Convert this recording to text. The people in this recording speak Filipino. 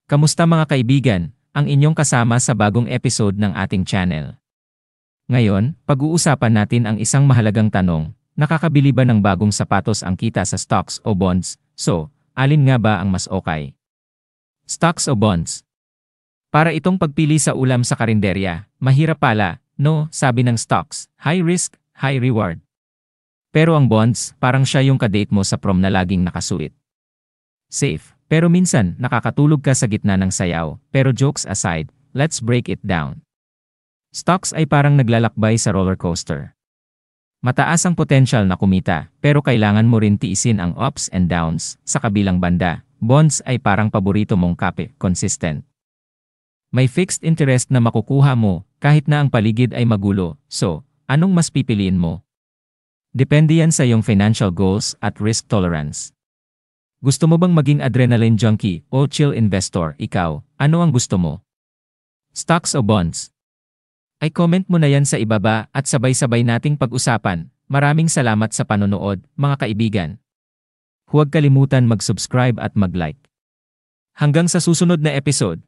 Kamusta mga kaibigan? Ang inyong kasama sa bagong episode ng ating channel. Ngayon, pag-uusapan natin ang isang mahalagang tanong, nakakabili ba ng bagong sapatos ang kita sa stocks o bonds? So, alin nga ba ang mas okay? Stocks o bonds? Para itong pagpili sa ulam sa karinderya, mahirap pala, no? Sabi ng stocks, high risk, high reward. Pero ang bonds, parang siya yung kadate mo sa prom na laging nakasuit. Safe. Pero minsan, nakakatulog ka sa gitna ng sayaw. Pero jokes aside, let's break it down. Stocks ay parang naglalakbay sa roller coaster. Mataas ang potential na kumita, pero kailangan mo rin tiisin ang ups and downs. Sa kabilang banda, bonds ay parang paborito mong kape, consistent. May fixed interest na makukuha mo, kahit na ang paligid ay magulo. So, anong mas pipiliin mo? Depende yan sa iyong financial goals at risk tolerance. Gusto mo bang maging adrenaline junkie o chill investor? Ikaw, ano ang gusto mo? Stocks o bonds? Ay comment mo na yan sa ibaba at sabay-sabay nating pag-usapan. Maraming salamat sa panonood, mga kaibigan. Huwag kalimutan mag-subscribe at mag-like. Hanggang sa susunod na episode.